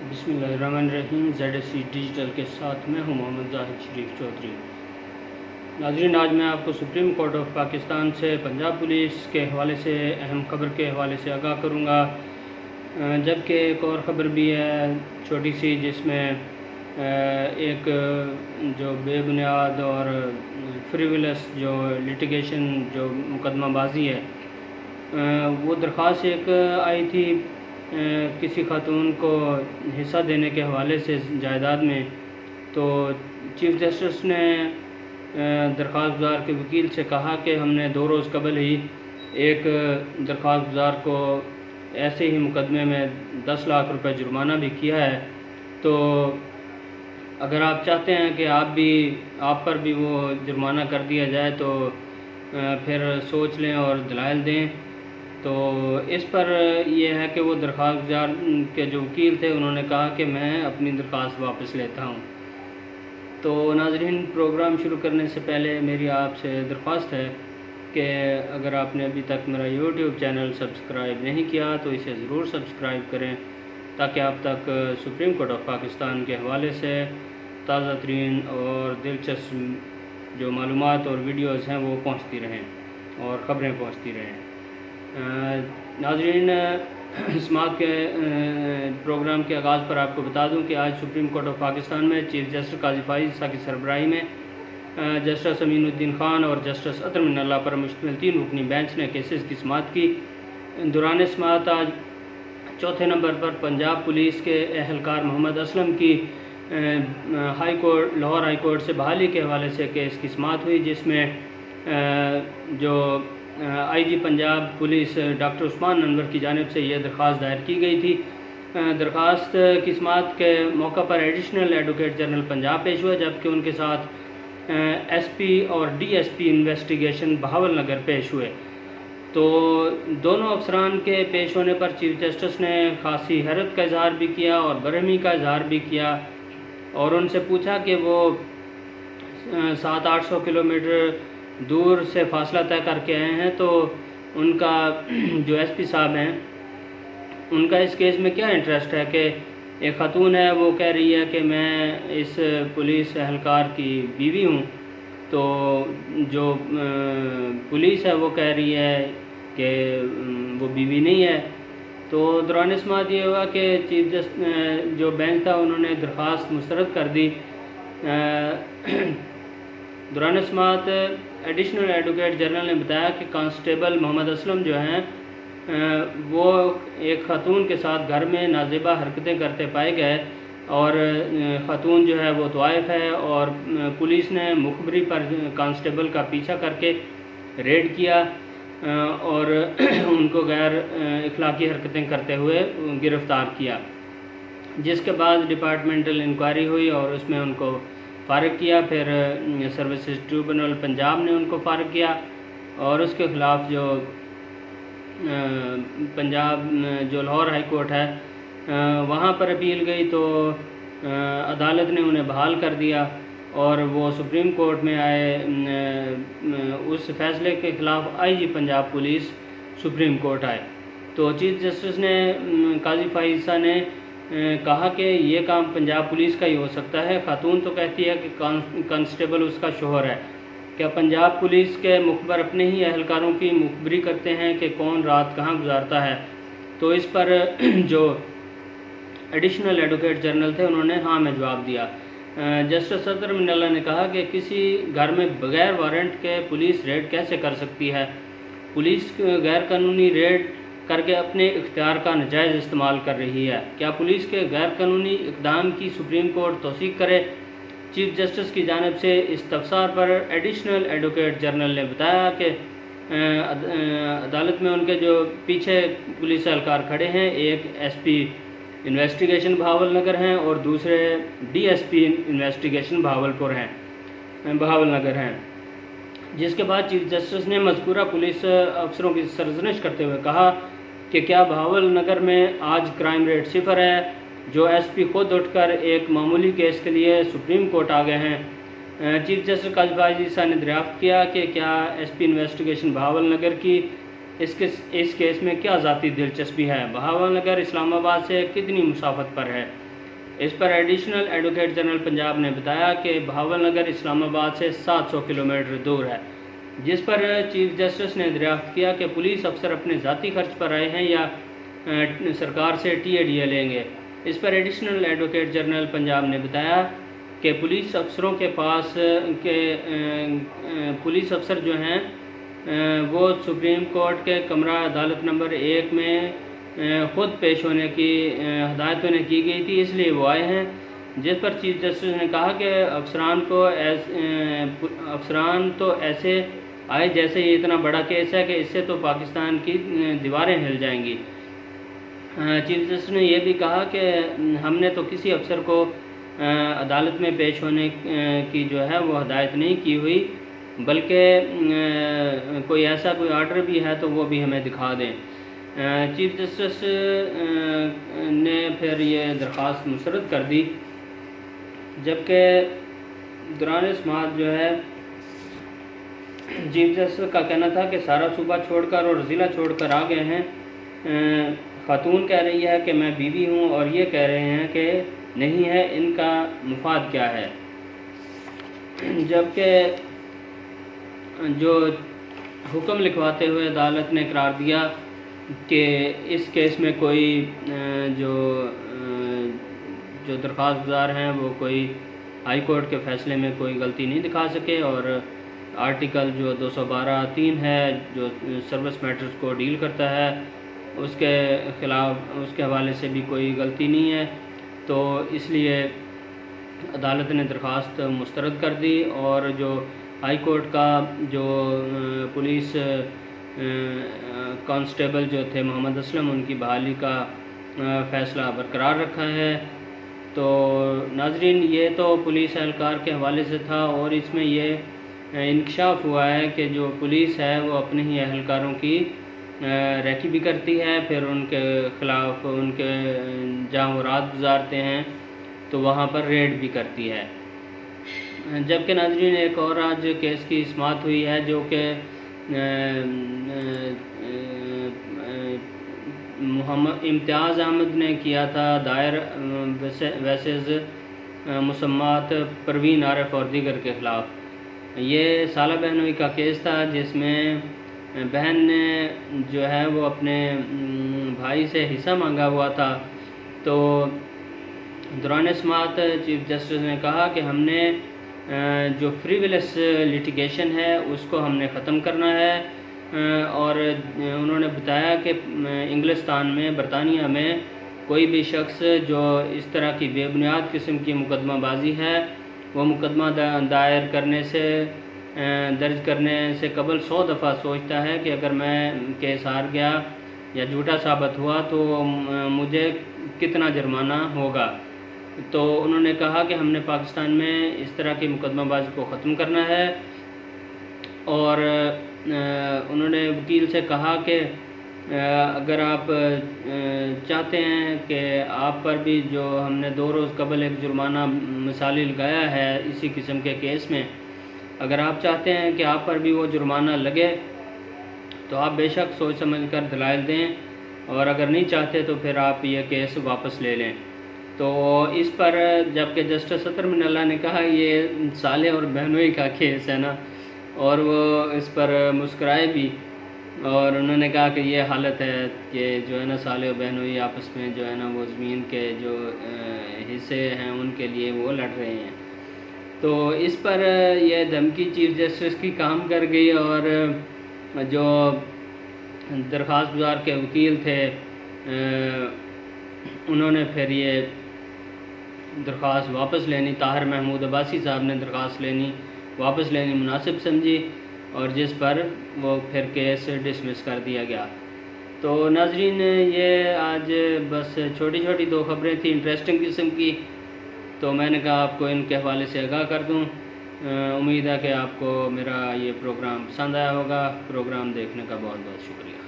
बिस्मिल्लाहिर्रहमानिर्रहीम। ZSC digital के साथ मैं हूं मोहम्मद जाहिद शरीफ चौधरी। नाज़रीन, आज मैं आपको सुप्रीम कोर्ट ऑफ पाकिस्तान से पंजाब पुलिस के हवाले से अहम खबर के हवाले से आगाह करूंगा, जबकि एक और ख़बर भी है छोटी सी, जिसमें एक जो बेबुनियाद और फ्रिवलस जो लिटिगेशन जो मुकदमाबाजी है, वो दरख्वास्त एक आई थी किसी खातून को हिस्सा देने के हवाले से जायदाद में। तो चीफ जस्टिस ने दरख्वास्त गुजार के वकील से कहा कि हमने 2 रोज़ कबल ही एक दरख्वास्त गुजार को ऐसे ही मुकदमे में 10 लाख रुपए जुर्माना भी किया है। तो अगर आप चाहते हैं कि आप पर भी वो जुर्माना कर दिया जाए तो फिर सोच लें और दलाइल दें। तो इस पर यह है कि वो दरख्वास्त गुजार के जो वकील थे, उन्होंने कहा कि मैं अपनी दरख्वास्त वापस लेता हूँ। तो नाज़रीन, प्रोग्राम शुरू करने से पहले मेरी आपसे दरख्वास्त है कि अगर आपने अभी तक मेरा YouTube चैनल सब्सक्राइब नहीं किया तो इसे ज़रूर सब्सक्राइब करें, ताकि आप तक सुप्रीम कोर्ट ऑफ पाकिस्तान के हवाले से ताज़ा तरीन और दिलचस्प जो मालूमात और वीडियोज़ हैं वो पहुँचती रहें और ख़बरें पहुँचती रहें। नाज़रीन, समाअत के प्रोग्राम के आगाज़ पर आपको बता दूं कि आज सुप्रीम कोर्ट ऑफ पाकिस्तान में चीफ जस्टिस काजी फाइज़ ईसा की सरबराही में जस्टिस अमीनुद्दीन ख़ान और जस्टिस अतर मिनल्ला पर मुश्तमिल 3 रुकनी बेंच ने केसेस की समाअत की। दौरान समाअत आज चौथे नंबर पर पंजाब पुलिस के एहलकार मोहम्मद असलम की लाहौर हाई कोर्ट से बहाली के हवाले से केस की समाअत हुई, जिसमें जो IG Punjab police doctor Usman Anwar की जानिब से यह दरख्वास्त दायर की गई थी। दरख्वास्त की समाअत के मौका पर एडिशनल एडवोकेट जनरल पंजाब पेश हुए, जबकि उनके साथ SP और DSP इन्वेस्टिगेशन बहावल नगर पेश हुए। तो दोनों अफसरान के पेश होने पर चीफ जस्टिस ने खासी हैरत का इजहार भी किया और बरहमी का इजहार भी किया और उनसे पूछा कि वो 700-800 किलोमीटर दूर से फासला तय करके आए हैं, तो उनका जो SP साहब हैं, उनका इस केस में क्या इंटरेस्ट है कि एक खातून है, वो कह रही है कि मैं इस पुलिस एहलकार की बीवी हूँ, तो जो पुलिस है वो कह रही है कि वो बीवी नहीं है। तो दौरान समाअत ये हुआ कि चीफ जस्टिस जो बेंच था, उन्होंने दरख्वास्त मुस्तरद कर दी। दौरान समाअत एडिशनल एडवोकेट जनरल ने बताया कि कांस्टेबल मोहम्मद असलम जो हैं, वो एक खातून के साथ घर में नाजेबा हरकतें करते पाए गए और खातून जो है वो तवाइफ है, और पुलिस ने मुखबरी पर कांस्टेबल का पीछा करके रेड किया और उनको गैर इखलाकी हरकतें करते हुए गिरफ़्तार किया, जिसके बाद डिपार्टमेंटल इंक्वायरी हुई और उसमें उनको फ़ारिग किया। फिर सर्विसेज ट्रिब्यूनल पंजाब ने उनको फ़ारिग किया और उसके ख़िलाफ़ जो पंजाब जो लाहौर हाई कोर्ट है, वहाँ पर अपील गई तो अदालत ने उन्हें बहाल कर दिया और वो सुप्रीम कोर्ट में आए। उस फैसले के ख़िलाफ़ IG Punjab police supreme court आए। तो चीफ जस्टिस ने काजी फाइज़ ईसा ने कहा कि ये काम पंजाब पुलिस का ही हो सकता है। खातून तो कहती है कि कांस्टेबल उसका शोहर है। क्या पंजाब पुलिस के मुखबर अपने ही एहलकारों की मुखबरी करते हैं कि कौन रात कहाँ गुजारता है? तो इस पर जो एडिशनल एडवोकेट जनरल थे, उन्होंने हाँ में जवाब दिया। जस्टिस अतर मिनल्ला ने कहा कि किसी घर में बगैर वारंट के पुलिस रेड कैसे कर सकती है? पुलिस गैर कानूनी रेड करके अपने इख्तियार का नाजायज़ इस्तेमाल कर रही है। क्या पुलिस के गैर कानूनी इक़दाम की सुप्रीम कोर्ट तौसीक़ करे? चीफ जस्टिस की जानिब से इस्तफसार पर एडिशनल एडवोकेट जनरल ने बताया कि अदालत में उनके जो पीछे पुलिस एहलकार खड़े हैं, एक SP इन्वेस्टिगेशन बहावल नगर हैं और दूसरे DSP इन्वेस्टिगेशन बहावल नगर हैं। जिसके बाद चीफ जस्टिस ने मज़कूरा पुलिस अफसरों की सरजनिश करते हुए कहा कि क्या बहावल नगर में आज क्राइम रेट 0 है, जो SP खुद उठकर एक मामूली केस के लिए सुप्रीम कोर्ट आ गए हैं। चीफ जस्टिस काजी फाइज़ ईसा ने दरियाफ्त किया कि क्या SP इन्वेस्टिगेशन बहावल नगर की इस केस में क्या ज़ाती दिलचस्पी है? बहावल नगर इस्लामाबाद से कितनी मुसाफत पर है? اس پر ایڈیشنل ایڈوکیٹ جنرل پنجاب نے بتایا کہ بہاول نگر اسلام آباد سے 700 کلومیٹر دور ہے، جس پر چیف جسٹس نے دریافت کیا کہ پولیس افسر اپنے ذاتی خرچ پر آئے ہیں یا سرکار سے TADA لیں گے۔ اس پر ایڈیشنل ایڈوکیٹ جنرل پنجاب نے بتایا کہ پولیس افسروں کے پاس پولیس افسر جو ہیں وہ سپریم کورٹ کے کمرہ عدالت نمبر 1 میں خود پیش ہونے کی ہدایت انہیں کی گئی تھی، اس لیے وہ آئے ہیں، جس پر چیف جسٹس نے کہا کہ افسران تو ایسے آئے جیسے یہ اتنا بڑا کیس ہے کہ اس سے تو پاکستان کی دیواریں ہل جائیں گی۔ چیف جسٹس نے یہ بھی کہا کہ ہم نے تو کسی افسر کو عدالت میں پیش ہونے کی جو ہے وہ ہدایت نہیں کی ہوئی، بلکہ کوئی آرڈر بھی ہے تو وہ بھی ہمیں دکھا دیں۔ چیف جسٹس نے پھر یہ درخواست مسترد کر دی، جبکہ دوران سماعت جو ہے چیف جسٹس کا کہنا تھا کہ سارا صوبہ چھوڑ کر اور ضلع چھوڑ کر آ گئے ہیں۔ خاتون کہہ رہی ہے کہ میں بیوی ہوں اور یہ کہہ رہے ہیں کہ نہیں ہے، ان کا مفاد کیا ہے؟ جبکہ جو حکم لکھواتے ہوئے عدالت نے قرار دیا کہ اس کیس میں کوئی جو درخواست گزار ہیں وہ کوئی ہائی کورٹ کے فیصلے میں کوئی غلطی نہیں دکھا سکے، اور آرٹیکل جو 212(3) ہے جو سروس میٹرز کو ڈیل کرتا ہے اس کے خلاف اس کے حوالے سے بھی کوئی غلطی نہیں ہے، تو اس لیے عدالت نے درخواست مسترد کر دی، اور جو ہائی کورٹ کا جو پولیس کانسٹیبل جو تھے محمد اسلم، ان کی بحالی کا فیصلہ برقرار رکھا ہے۔ تو ناظرین، یہ تو پولیس اہلکار کے حوالے سے تھا، اور اس میں یہ انکشاف ہوا ہے کہ جو پولیس ہے وہ اپنے ہی اہلکاروں کی ریکی بھی کرتی ہے، پھر ان کے خلاف ان کے جہاں وہ رات گزارتے ہیں تو وہاں پر ریڈ بھی کرتی ہے۔ جبکہ ناظرین ایک اور آج کیس کی سماعت ہوئی ہے جو کہ محمد امتیاز احمد نے کیا تھا دائر ویسز مسمات پروین عارف اور دیگر کے خلاف۔ یہ سالہ بہنوئی کا کیس تھا جس میں بہن نے جو ہے وہ اپنے بھائی سے حصہ مانگا ہوا تھا، تو دوران سماعت چیف جسٹس نے کہا کہ ہم نے جو فریولس لیٹیگیشن ہے اس کو ہم نے ختم کرنا ہے، اور انہوں نے بتایا کہ انگلستان میں برطانیہ میں کوئی بھی شخص جو اس طرح کی بے بنیاد قسم کی مقدمہ بازی ہے وہ مقدمہ دائر کرنے سے درج کرنے سے قبل 100 دفعہ سوچتا ہے کہ اگر میں کیس ہار گیا یا جھوٹا ثابت ہوا تو مجھے کتنا جرمانہ ہوگا۔ تو انہوں نے کہا کہ ہم نے پاکستان میں اس طرح کی مقدمہ بازی کو ختم کرنا ہے، اور انہوں نے وکیل سے کہا کہ اگر آپ چاہتے ہیں کہ آپ پر بھی جو ہم نے 2 روز قبل ایک جرمانہ مثالی لگایا ہے اسی قسم کے کیس میں، اگر آپ چاہتے ہیں کہ آپ پر بھی وہ جرمانہ لگے تو آپ بے شک سوچ سمجھ کر دلائل دیں، اور اگر نہیں چاہتے تو پھر آپ یہ کیس واپس لے لیں۔ تو اس پر جبکہ جسٹس اطہر من اللہ نے کہا یہ سالے اور بہنوئی کا کیس ہے نا، اور وہ اس پر مسکرائے بھی، اور انہوں نے کہا کہ یہ حالت ہے کہ جو ہے نا سالے اور بہنوئی آپس میں جو ہے نا وہ زمین کے جو حصے ہیں ان کے لیے وہ لڑ رہے ہیں۔ تو اس پر یہ دھمکی چیف جسٹس کی کام کر گئی، اور جو درخواست گزار کے وکیل تھے انہوں نے پھر یہ درخواست واپس لینی، طاہر محمود عباسی صاحب نے درخواست واپس لینی مناسب سمجھی، اور جس پر وہ پھر کیس ڈسمس کر دیا گیا۔ تو ناظرین، یہ آج بس چھوٹی چھوٹی 2 خبریں تھیں انٹرسٹنگ قسم کی، تو میں نے کہا آپ کو ان کے حوالے سے آگاہ کر دوں۔ امید ہے کہ آپ کو میرا یہ پروگرام پسند آیا ہوگا۔ پروگرام دیکھنے کا بہت بہت شکریہ۔